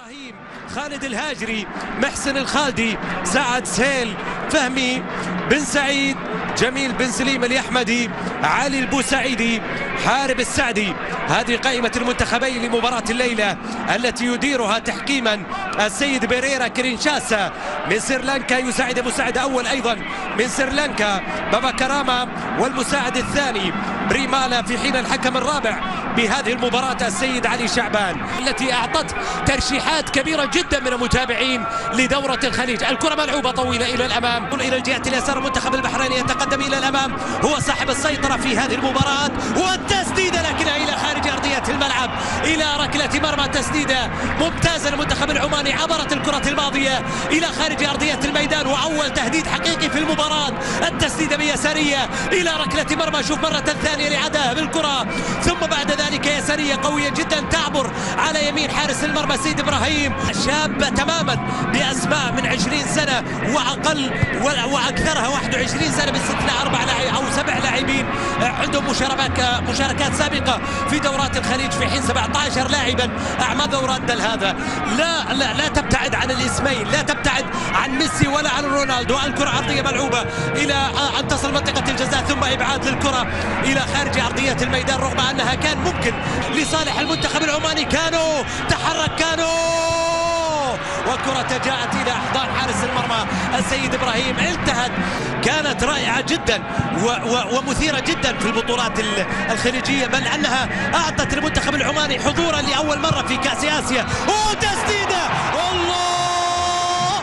إبراهيم، خالد الهاجري، محسن الخالدي، سعد سهيل، فهمي بن سعيد، جميل بن سليم اليحمدي، علي البوسعيدي، حارب السعدي. هذه قائمة المنتخبين لمباراة الليلة التي يديرها تحكيما السيد بيريرا كرينشاسا من سريلانكا، يساعد مساعد أول أيضا من سريلانكا بابا كراما، والمساعد الثاني بريمالا، في حين الحكم الرابع بهذه المباراة السيد علي شعبان، التي أعطت ترشيحات كبيرة جدا من المتابعين لدورة الخليج. الكرة ملعوبة طويلة إلى الأمام، إلى الجهة اليسار، المنتخب البحريني يتقدم إلى الأمام، هو صاحب السيطرة في هذه المباراة، والتسديدة لكنها إلى خارج أرضية الملعب، إلى ركلة مرمى. تسديدة ممتازة للمنتخب العماني، عبرت الكرة الماضية إلى خارج أرضية الميدان، وأول تهديد حقيقي في المباراة. التسديدة بيسارية إلى ركلة مرمى، شوف مرة ثانية لعدها بالكرة، ثم بعد ذلك يسارية قوية جدا تعبر على يمين حارس المرمى سيد إبراهيم. شابة تماما بأسماء من 20 سنة وأقل وأكثرها 21 سنة، باستثناء 4 لاعبين أو 7 لاعبين عندهم مشاركات سابقة في دورات الخليج، في حين 17 لاعبا أعمى دورات هذا. لا تبتعد عن الاسمين، لا تبتعد عن ميسي ولا عن رونالدو. الكرة عرضية ملعوبة إلى أن تصل منطقة الجزاء، ثم إبعاد للكرة إلى خارج أرضية الميدان، رغم أنها كان ممكن لصالح المنتخب العماني. كانوا تحرك، والكرة جاءت إلى أحضان حارس المرمى السيد إبراهيم. انتهت، كانت رائعة جدا ومثيرة جدا في البطولات الخليجية، بل أنها أعطت المنتخب العماني حضورا لأول مرة في كأس آسيا. وتسديدة، الله،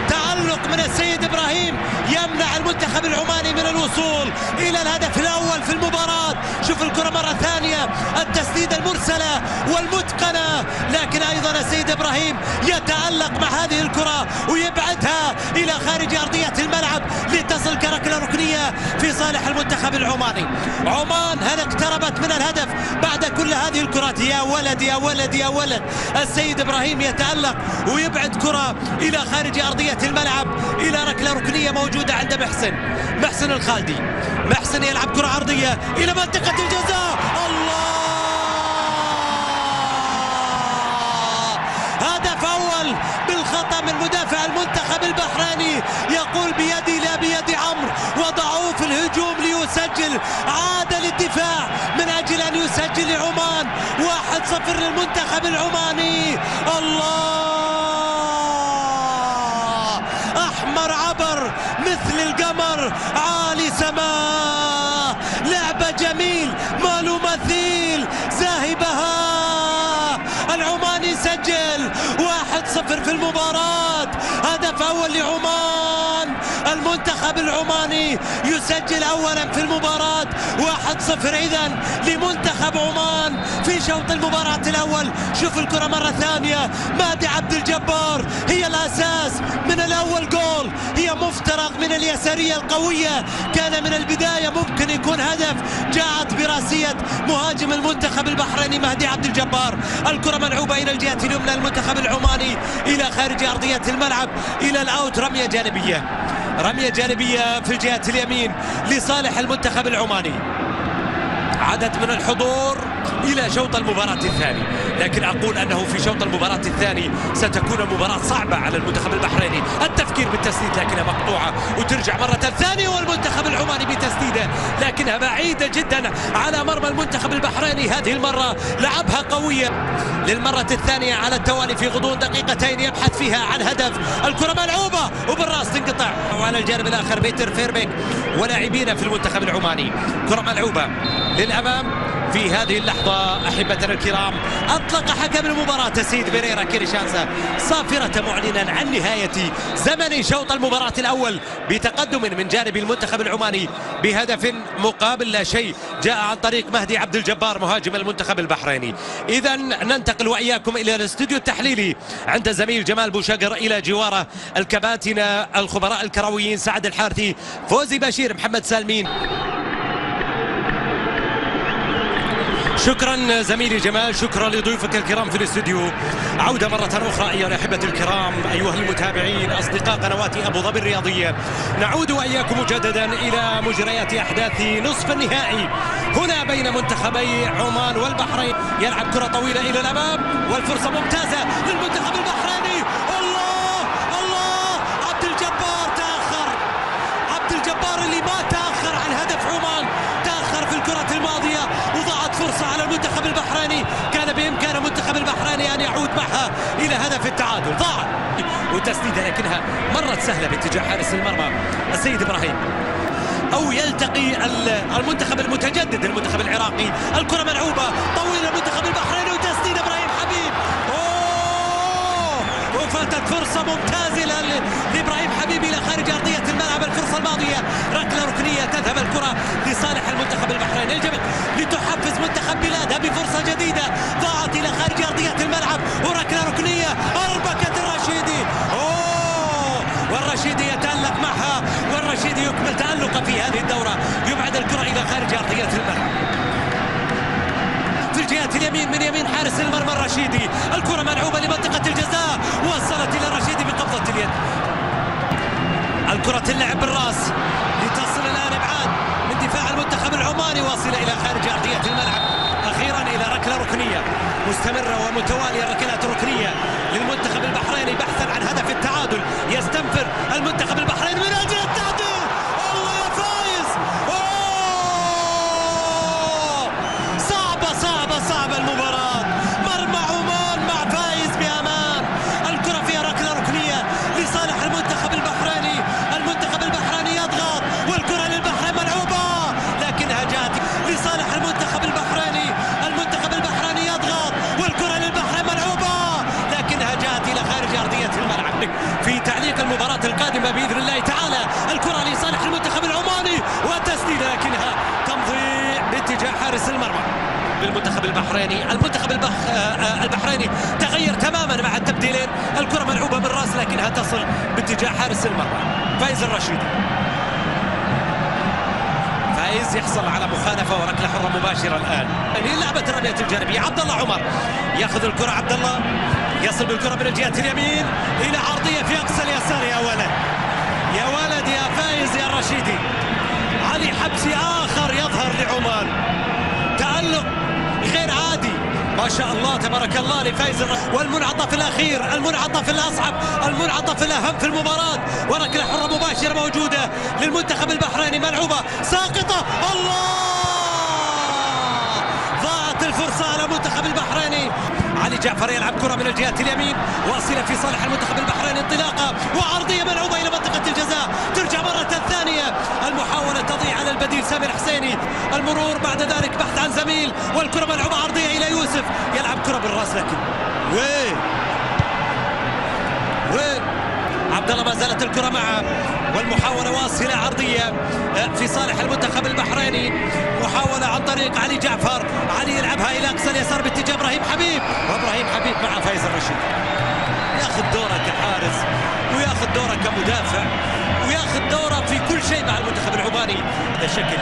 تألق من السيد إبراهيم يمنع المنتخب العماني من الوصول إلى الهدف الأول في المباراة. شوف الكرة مرة ثانية، التسديدة المرسلة والمتقنة، لكن أيضا السيد إبراهيم يتألق مع هذه الكرة ويبعدها إلى خارج أرضية الملعب لتصل كركلة ركنية في صالح المنتخب العماني. عمان هل اقتربت من الهدف بعد كل هذه الكرات؟ يا ولد يا ولد يا ولد، السيد إبراهيم يتألق ويبعد كرة إلى خارج أرضية الملعب إلى ركلة ركنية موجودة عند محسن الخالدي. محسن يلعب كرة عرضية إلى منطقة الجزاء، الله، هدف أول بالخطأ من مدافع المنتخب البحريني، يقول بيدي لا بيد عمرو، وضعوه في الهجوم ليسجل، عاد للدفاع من أجل أن يسجل لعمان. 1-0 للمنتخب العماني. الله، أحمر عبر مثل القمر، عالي سماه، لعبة جميل ما له مثيل، زاهي بهاء. العماني سجل 1-0 في المباراة، هدف أول لعمان. المنتخب العماني يسجل أولا في المباراة، 1-0 إذن لمنتخب عمان في شوط المباراة الأول. شوف الكرة مرة ثانية، مهدي عبد الجبار هي الأساس من الأول جول، هي مفترق من اليسارية القوية، كان من البداية ممكن يكون هدف، جاءت براسية مهاجم المنتخب البحريني مهدي عبد الجبار. الكرة ملعوبة إلى الجهة اليمنى، المنتخب العماني إلى خارج أرضية الملعب إلى الأوت، رمية جانبية في الجهة اليمين لصالح المنتخب العماني. عدد من الحضور إلى شوط المباراة الثاني، لكن أقول أنه في شوط المباراة الثاني ستكون مباراة صعبة على المنتخب البحريني. التفكير بالتسديد لكنها مقطوعة، وترجع مرة ثانية، والمنتخب العماني بتسديدة لكنها بعيدة جدا على مرمى المنتخب البحريني. هذه المرة لعبها قوية للمرة الثانية على التوالي في غضون دقيقتين، يبحث فيها عن هدف. الكرة ملعوبة وبالراس تنقطع، وعلى الجانب الآخر بيتر فيربيك ولاعبين في المنتخب العماني. كرة ملعوبة للأمام في هذه اللحظة. أحبتنا الكرام، أطلق حكم المباراة السيد بيريرا كرينشاسا صافرة معلنا عن نهاية زمن شوط المباراة الأول بتقدم من جانب المنتخب العماني بهدف مقابل لا شيء، جاء عن طريق مهدي عبد الجبار مهاجم المنتخب البحريني. إذا ننتقل وإياكم إلى الاستوديو التحليلي عند زميل جمال بوشقر، إلى جواره الكباتن الخبراء الكرويين سعد الحارثي، فوزي بشير، محمد سالمين. شكرا زميلي جمال، شكرا لضيوفك الكرام في الاستوديو. عودة مرة أخرى أيها الأحبة الكرام، أيها المتابعين أصدقاء قنوات أبو ظبي الرياضية، نعود وإياكم مجددا إلى مجريات أحداث نصف النهائي هنا بين منتخبي عمان والبحرين. يلعب كرة طويلة إلى الأمام والفرصة ممتازة للمنتخب البحريني. الله الله، عبد الجبار تأخر، عبد الجبار اللي ما تأخر عن هدف عمان، تأخر في الكرة الماضية وضاعت فرصة على المنتخب البحريني، كان بإمكان المنتخب البحريني أن يعود معها إلى هدف التعادل. ضاع وتسديدة لكنها مرت سهلة باتجاه حارس المرمى السيد إبراهيم، أو يلتقي المنتخب المتجدد المنتخب العراقي. الكرة ملعوبة طويلة المنتخب البحريني وتسديد إبراهيم حبيب. وفاتت فرصة ممتازة لإبراهيم حبيب إلى خارج أرضية الملعب. الفرصة الماضية ركلة ركنية، تذهب الكرة لصالح المنتخب البحريني. يجب لتحفز منتخب بلادها بفرصة جديدة، ضاعت إلى خارج أرضية الملعب وركلة ركنية أربكة الرشيدي. والرشيدي يتألق معها، والرشيدي يكمل تألقه في هذه الدورة، يبعد الكرة إلى خارج أرضية الملعب. في الجهة اليمين من يمين حارس المرمى الرشيدي، الكرة ملعوبة لمنطقة الجزاء، وصلت إلى الرشيدي بقبضة اليد. الكرة تلعب بالراس لتصل الآن إبعاد من دفاع المنتخب العماني، واصلة إلى خارج أرضية الملعب. أخيرا إلى ركلة ركنية مستمرة ومتوالية، الركلات الركنية للمنتخب البحريني بحثا عن هدف التعادل. يستنفر المنتخب البحريني من أجل التعادل. الله يا فايز، صعبة المباراة. مرمى عمان مع فايز بأمان. الكرة فيها ركلة ركنية لصالح المنتخب البحريني. المنتخب البحريني يضغط والكرة للبحرين ملعوبة، لكنها جاءت لصالح المنتخب البحريني. المنتخب البحريني يضغط والكرة للبحرين ملعوبة، لكنها جاءت إلى خارج أرضية الملعب. في تعليق المباراة القادمة بإذن الله تعالى الكرة لصالح المنتخب العماني وتسديدة، لكنها تمضي باتجاه حارس المرمى بالمنتخب البحريني. المنتخب البحريني تغير تماما مع التبديلين. الكرة ملعوبة بالراس لكنها تصل باتجاه حارس المرمى فايز الرشيدي. فايز يحصل على مخالفة وركلة حرة مباشرة الآن. لعبة الرمية الجانبية، عبد الله عمر ياخذ الكرة، عبد الله يصل بالكرة من الجهة اليمين إلى عرضية في أقصى اليسار. يا ولد يا ولد يا فايز يا الرشيدي. علي حبسي آخر يظهر لعمان، تألق غير عادي ما شاء الله تبارك الله لفايز. والمنعطف الأخير، المنعطف الأصعب، المنعطف الأهم في المباراة، وركلة حرة مباشرة موجودة للمنتخب البحريني ملعوبة ساقطة. الله، ضاعت الفرصة على المنتخب البحريني. علي جعفر يلعب كرة من الجهة اليمين واصلة في صالح المنتخب البحريني، انطلاقة وعرضية ملعوبة إلى منطقة الجزاء. ترجع مرة ثانية، المحاولة تضيع على البديل سامر حسيني، المرور بعد ذلك بحث عن زميل، والكرة ملعوبة عرضية إلى يوسف، يلعب كرة بالراس لكن وين عبد الله ما زالت الكرة معه، والمحاولة واصلة عرضية في صالح المنتخب البحريني. محاولة عن طريق علي جعفر، علي يلعبها إلى أقصى اليسار باتجاه إبراهيم حبيب، وإبراهيم حبيب مع فايز الرشيد. ياخذ دوره كحارس وياخذ دوره كمدافع وياخذ دوره في كل شيء مع المنتخب العماني. هذا شكل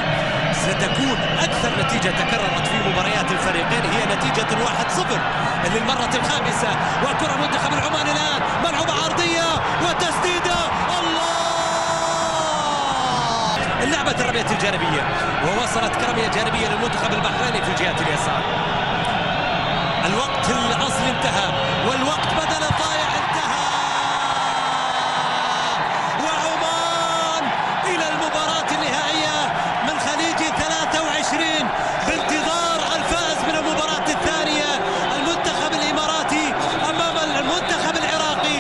ستكون أكثر نتيجة تكررت في مباريات الفريقين هي نتيجة 1-0 للمرة الخامسة. وكرة المنتخب العماني الآن ملعوبة عرضية وتسديدة. الله، اللعبة الرمية الجانبية، ووصلت كرمية جانبية للمنتخب البحريني في الجهة اليسار. الوقت الأصلي انتهى والوقت بدل الضايع انتهى، وعمان إلى المباراة النهائية من خليج 23 بانتظار الفائز من المباراة الثانية المنتخب الإماراتي أمام المنتخب العراقي.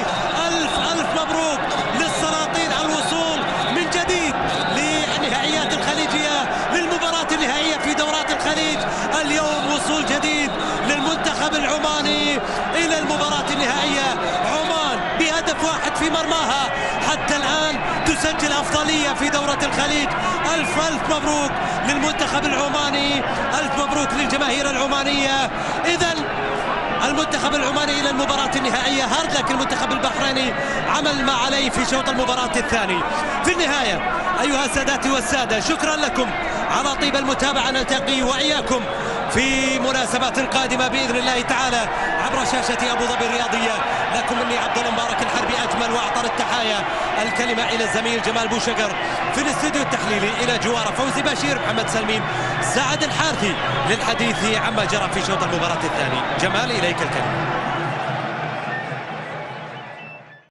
ألف مبروك للسلاطين على الوصول من جديد للنهائيات الخليجية، للمباراة النهائية في دورات الخليج. اليوم وصول جديد للمنتخب العماني إلى المباراة النهائية. عمان بهدف واحد في مرماها حتى الآن تسجل أفضلية في دورة الخليج. ألف مبروك للمنتخب العماني، ألف مبروك للجماهير العمانية. إذن المنتخب العماني إلى المباراة النهائية. هارد لك المنتخب البحريني عمل ما عليه في شوط المباراة الثاني. في النهاية أيها سادتي والسادة، شكرا لكم على طيب المتابعة. نلتقي وإياكم في مناسبات قادمة بإذن الله تعالى عبر شاشة أبو ظبي الرياضية. لكم مني عبد الله مبارك الحربي أجمل وأعطر التحايا. الكلمة إلى الزميل جمال بوشقر في الاستوديو التحليلي، إلى جواره فوزي بشير، محمد سلمين، سعد الحارثي للحديث عما جرى في شوط المباراة الثاني. جمال إليك الكلمة.